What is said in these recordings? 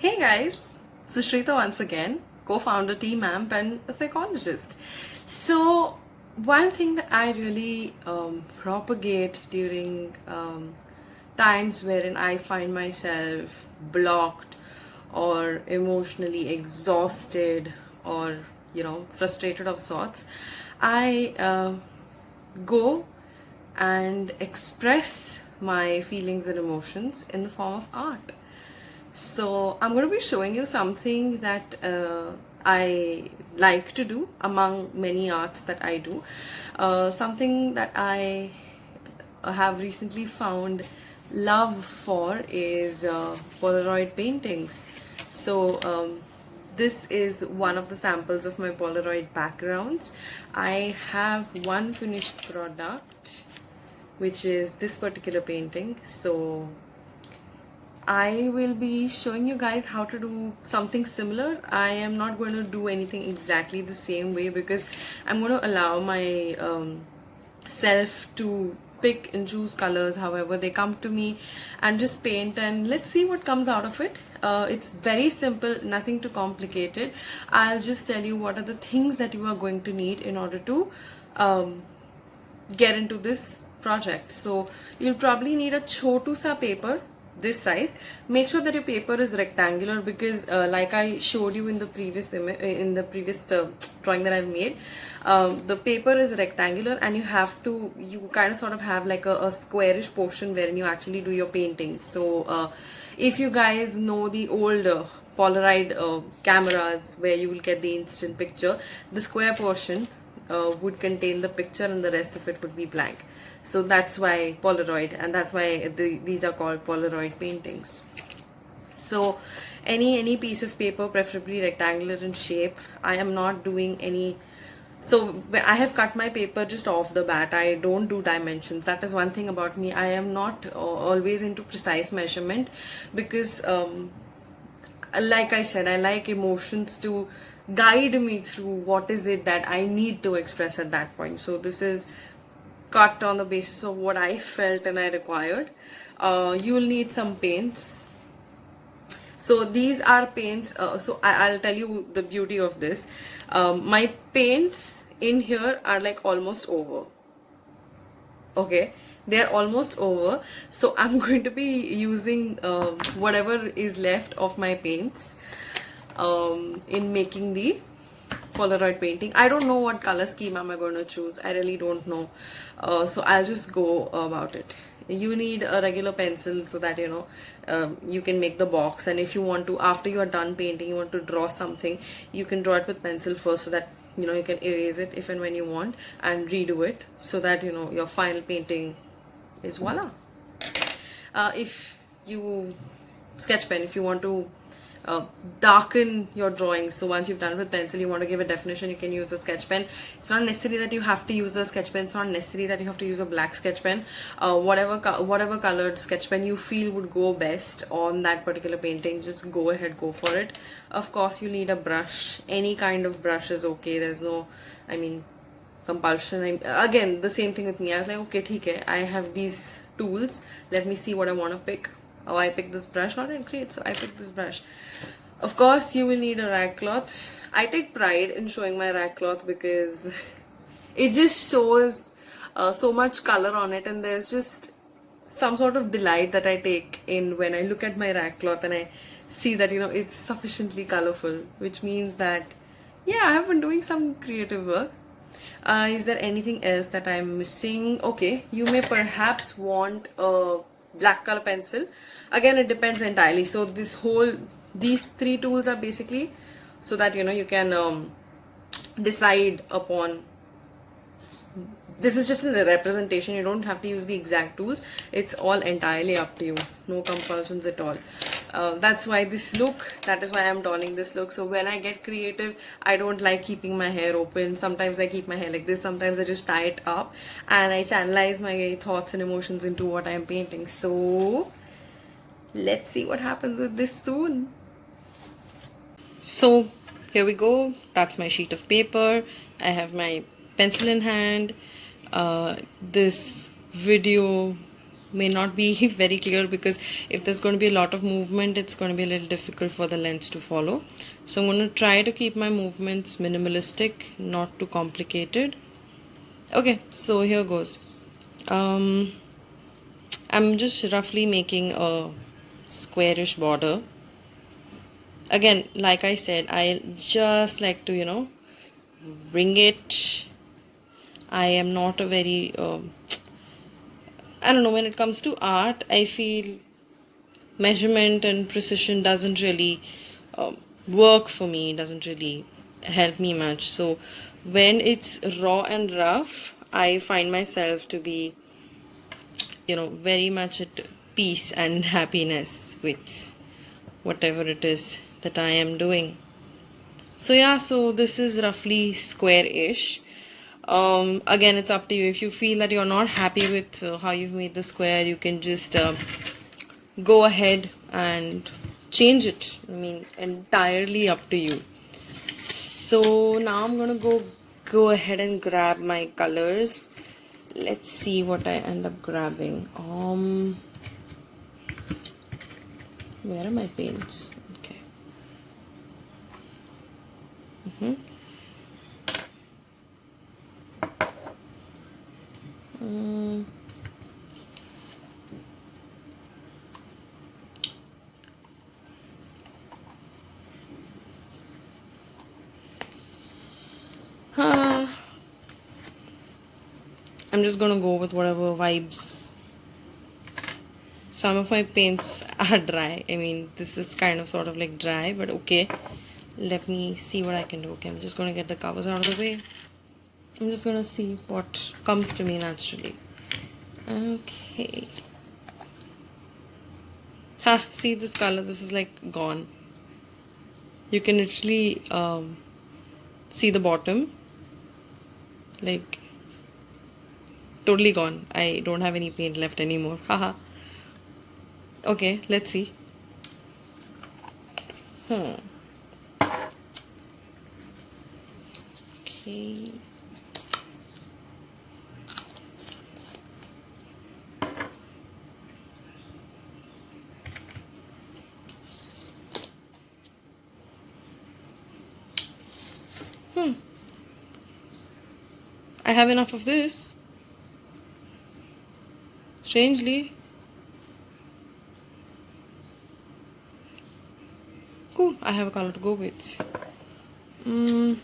Hey guys, Sushreeta once again, co-founder, team amp, and a psychologist. So, one thing that I really propagate during times wherein I find myself blocked or emotionally exhausted or frustrated of sorts, I go and express my feelings and emotions in the form of art. So I'm going to be showing you something that I like to do among many arts that I do. Something that I have recently found love for is Polaroid paintings. So this is one of the samples of my Polaroid backgrounds. I have one finished product, which is this particular painting. So I will be showing you guys how to do something similar. I am not going to do anything exactly the same way because I'm going to allow my self to pick and choose colors however they come to me and just paint, and let's see what comes out of it. It's very simple, nothing too complicated. I'll just tell you what are the things that you are going to need in order to get into this project. So you'll probably need a chotu sa paper this size. Make sure that your paper is rectangular because like I showed you in the previous drawing that I've made, the paper is rectangular and you kind of sort of have like a squarish portion wherein you actually do your painting. So if you guys know the old Polaroid cameras where you will get the instant picture, the square portion would contain the picture and the rest of it would be blank. So that's why Polaroid, and that's why these are called Polaroid paintings. So any piece of paper, preferably rectangular in shape. I am not doing any. So I have cut my paper just off the bat. I don't do dimensions. That is one thing about me. I am not always into precise measurement because like I said, I like emotions to guide me through what is it that I need to express at that point. So this is cut on the basis of what I felt and I required. You will need some paints. So these are paints. So I'll tell you the beauty of this. My paints in here are like almost over. Okay, they are almost over. So I'm going to be using whatever is left of my paints in making the Polaroid painting. I don't know what color scheme am I going to choose. I really don't know. So I'll just go about it. You need a regular pencil so that you can make the box, and if you want to, after you are done painting, you want to draw something, you can draw it with pencil first so that you can erase it if and when you want and redo it so that your final painting is voila. If you sketch pen, if you want to darken your drawings, so once you've done it with pencil, you want to give a definition, you can use the sketch pen. It's not necessary that you have to use the sketch pen. It's not necessary that you have to use a black sketch pen. Whatever colored sketch pen you feel would go best on that particular painting, just go ahead, go for it. Of course, you need a brush. Any kind of brush is okay. There's no, compulsion. Again, the same thing with me. I was like, okay, theek hai, I have these tools. Let me see what I want to pick. Oh, I picked this brush. Alright, great. So I picked this brush. Of course, you will need a rag cloth. I take pride in showing my rag cloth because it just shows so much color on it, and there's just some sort of delight that I take in when I look at my rag cloth and I see that it's sufficiently colorful, which means that yeah, I have been doing some creative work. Is there anything else that I'm missing? Okay, you may perhaps want a black color pencil. Again, it depends entirely. So these three tools are basically so that you can decide upon. This is just a representation. You don't have to use the exact tools. It's all entirely up to you. No compulsions at all. That's why this look, that is why I'm donning this look. So when I get creative, I don't like keeping my hair open. Sometimes I keep my hair like this. Sometimes I just tie it up and I channelize my thoughts and emotions into what I'm painting. So let's see what happens with this soon. So here we go. That's my sheet of paper. I have my pencil in hand. This video may not be very clear, because if there's going to be a lot of movement, it's going to be a little difficult for the lens to follow. So I'm going to try to keep my movements minimalistic, not too complicated. Okay, so here goes. I'm just roughly making a squarish border. Again, like I said, I just like to, bring it. I am not a very I don't know, when it comes to art, I feel measurement and precision doesn't really work for me, doesn't really help me much. So when it's raw and rough, I find myself to be, very much at peace and happiness with whatever it is that I am doing. So yeah, so this is roughly square-ish. Again, it's up to you. If you feel that you're not happy with how you've made the square, you can just go ahead and change it. I mean, entirely up to you. So now I'm gonna go ahead and grab my colors. Let's see what I end up grabbing. Where are my paints? Okay. Mm-hmm. I'm just gonna go with whatever vibes. Some of my paints are dry. I mean, this is kind of sort of like dry, but okay. Let me see what I can do. Okay, I'm just gonna get the covers out of the way. I'm just gonna see what comes to me naturally. Okay. See this color? This is like gone. You can literally see the bottom. Like, totally gone. I don't have any paint left anymore. Haha. Okay, let's see. Okay. I have enough of this. Strangely. Cool, I have a color to go with. I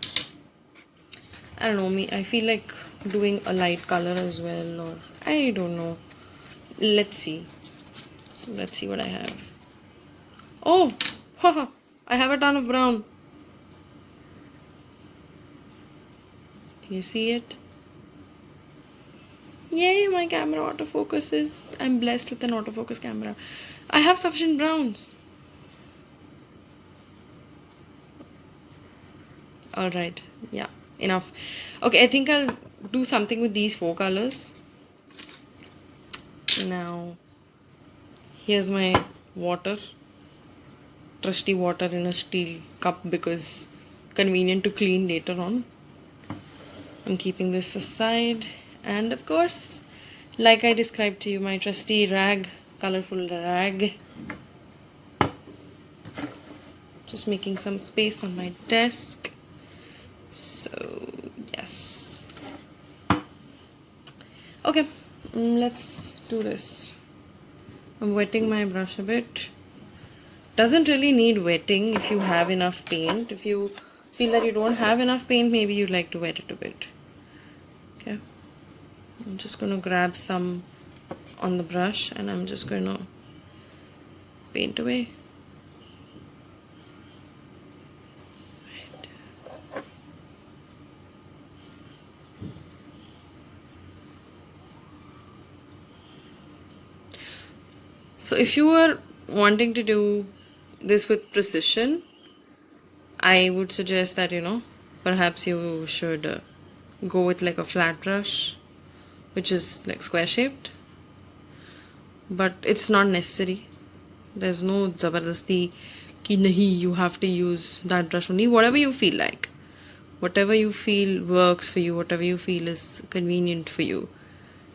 don't know, I feel like doing a light color as well, or I don't know. Let's see what I have. Oh, haha, I have a ton of brown. Do you see it? Yay, my camera autofocuses. I'm blessed with an autofocus camera. I have sufficient browns. Alright, yeah, enough. Okay, I think I'll do something with these 4 colors. Now, here's my water. Trusty water in a steel cup because convenient to clean later on. I'm keeping this aside. And of course, like I described to you, my trusty rag, colorful rag. Just making some space on my desk. So, yes. Okay, let's do this. I'm wetting my brush a bit. Doesn't really need wetting if you have enough paint. If you feel that you don't have enough paint, maybe you'd like to wet it a bit. Okay. I'm just going to grab some on the brush and I'm just going to paint away. So if you were wanting to do this with precision, I would suggest that, perhaps you should go with like a flat brush, which is like square shaped. But it's not necessary. There's no zabardasti ki nahi, you have to use that brush only. Whatever you feel like. Whatever you feel works for you, whatever you feel is convenient for you,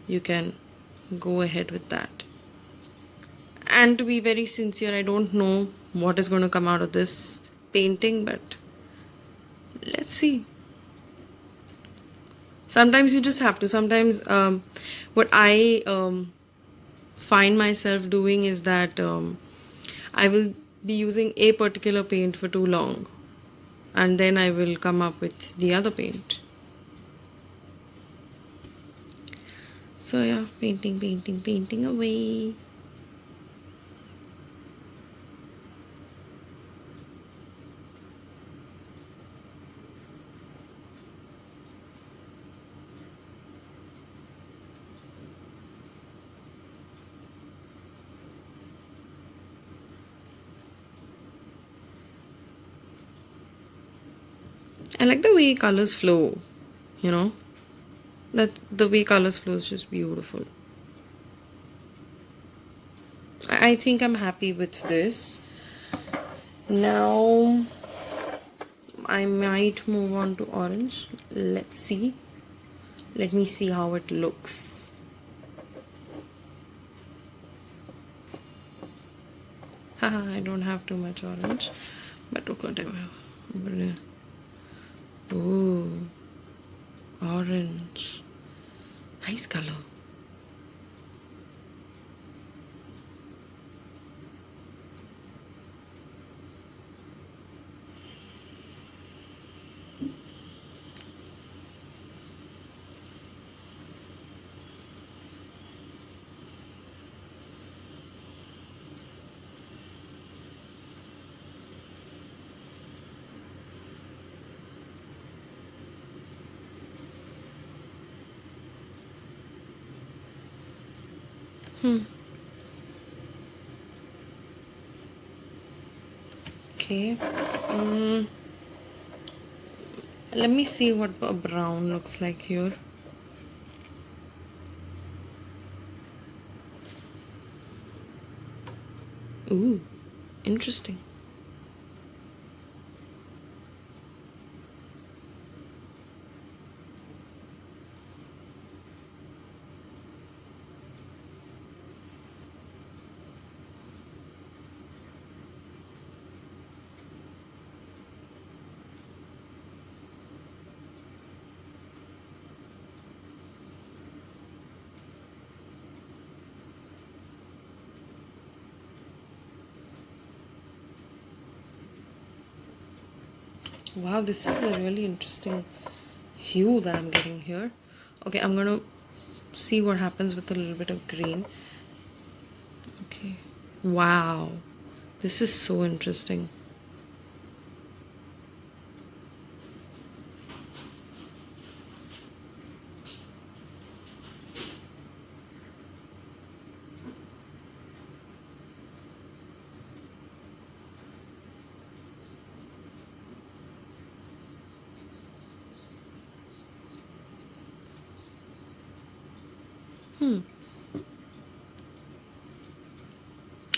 you can go ahead with that. And to be very sincere, I don't know what is going to come out of this painting, but let's see. Sometimes you just have to. Sometimes what I find myself doing is that I will be using a particular paint for too long, and then I will come up with the other paint. So yeah, painting, painting, painting away. I like the way colors flow, you know. That the way colors flow is just beautiful. I think I'm happy with this. Now I might move on to orange. Let's see. Let me see how it looks. Haha, I don't have too much orange, but whatever. Ooh, orange. Nice color. Okay. Let me see what a brown looks like here. Ooh, interesting. Wow, this is a really interesting hue that I'm getting here. Okay, I'm gonna see what happens with a little bit of green. Okay. Wow, this is so interesting.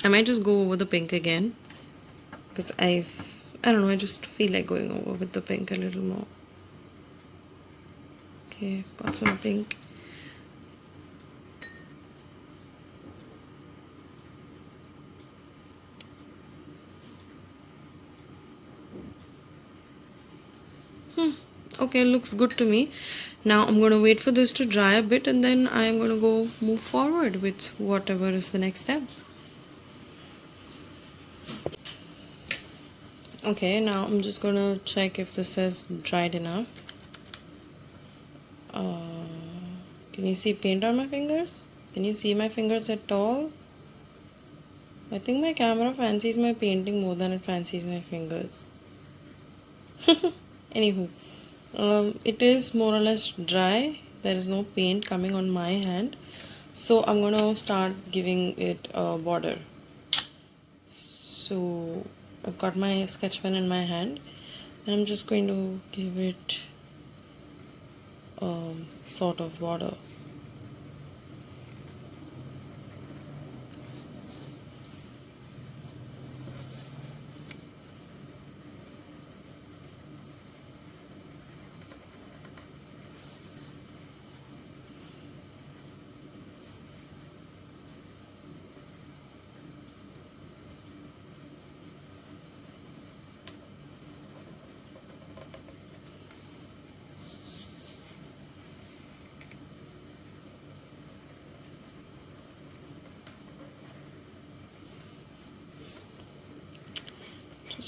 I might just go over the pink again because I don't know, I just feel like going over with the pink a little more. Okay, got some pink. Okay, looks good to me. Now I'm going to wait for this to dry a bit, and then I'm going to go move forward with whatever is the next step. Okay, now I'm just going to check if this is dried enough. Can you see paint on my fingers? Can you see my fingers at all? I think my camera fancies my painting more than it fancies my fingers. Anywho, it is more or less dry. There is no paint coming on my hand. So I'm going to start giving it a border. So I've got my sketch pen in my hand and I'm just going to give it sort of border.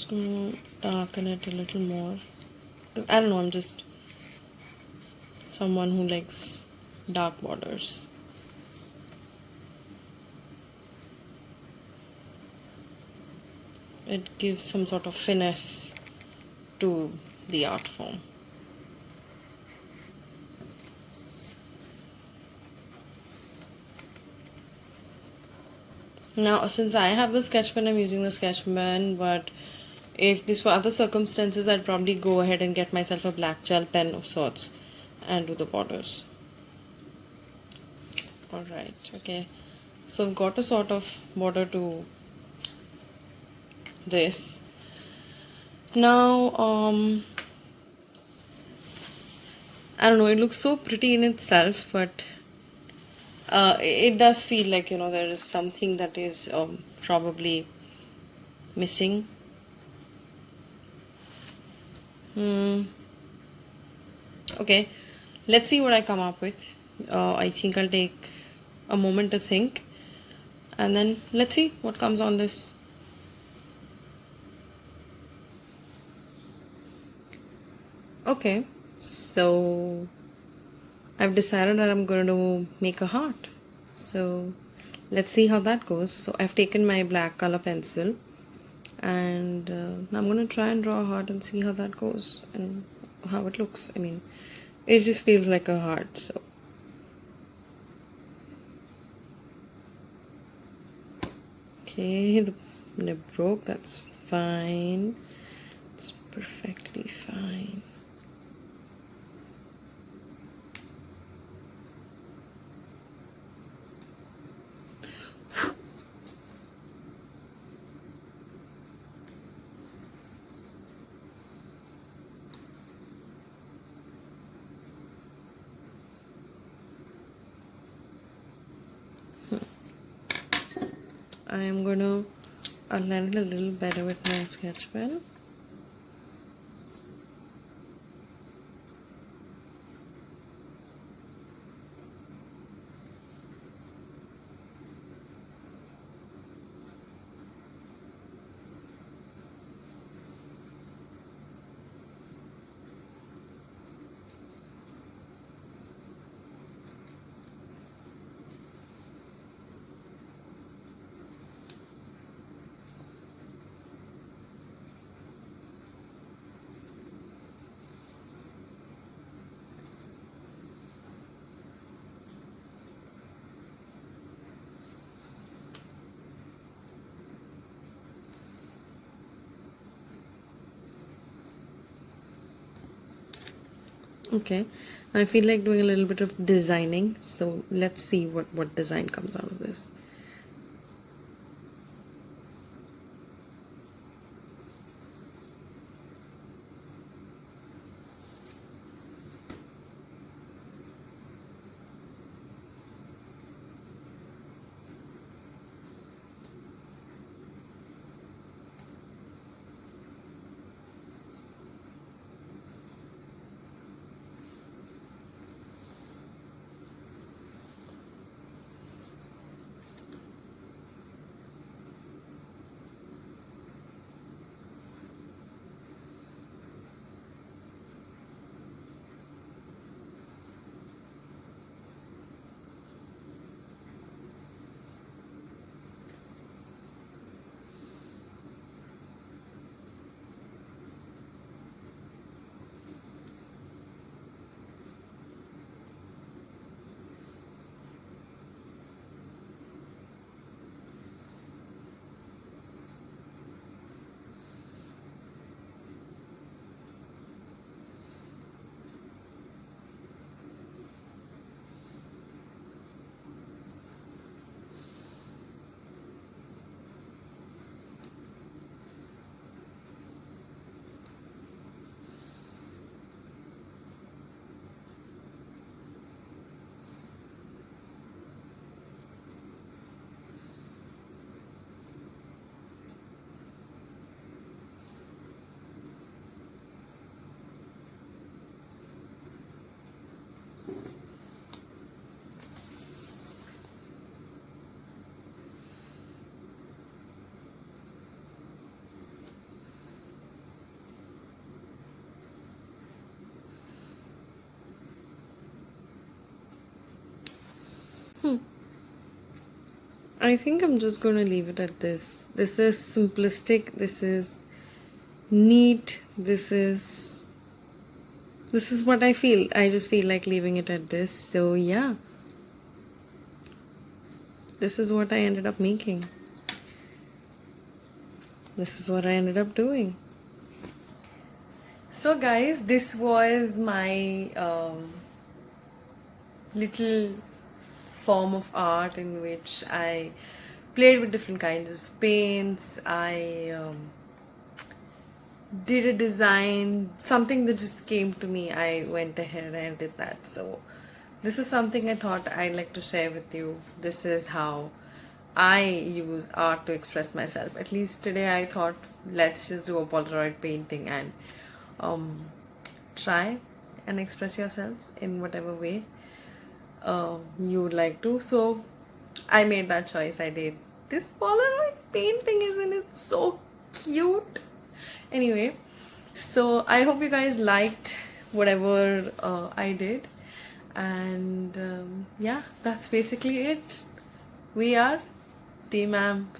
just gonna darken it a little more. Because I don't know, I'm just someone who likes dark borders. It gives some sort of finesse to the art form. Now, since I have the sketch pen, I'm using the sketch pen, but if this were other circumstances, I'd probably go ahead and get myself a black gel pen of sorts and do the borders. Alright, okay. So I've got a sort of border to this. Now, I don't know, it looks so pretty in itself, but it does feel like, there is something that is probably missing. Okay, let's see what I come up with. I think I'll take a moment to think, and then let's see what comes on this. Okay, so I've decided that I'm going to make a heart. So let's see how that goes. So I've taken my black color pencil, and I'm going to try and draw a heart and see how that goes and how it looks. I mean, it just feels like a heart. So okay, the nib broke. That's fine. It's perfectly fine. I am going to align it a little better with my sketch pen. Okay, I feel like doing a little bit of designing, so let's see what design comes out of this. I think I'm just gonna leave it at this. This is simplistic, this is neat, this is what I feel. I just feel like leaving it at this. So yeah, this is what I ended up making. This is what I ended up doing. So guys, this was my little form of art in which I played with different kinds of paints. I did a design, something that just came to me. I went ahead and did that. So this is something I thought I'd like to share with you. This is how I use art to express myself. At least today I thought, let's just do a Polaroid painting and try and express yourselves in whatever way you would like to. So I made that choice. I did this Polaroid painting. Isn't it so cute? Anyway, so I hope you guys liked whatever I did, and yeah, that's basically it. We are Team Amp.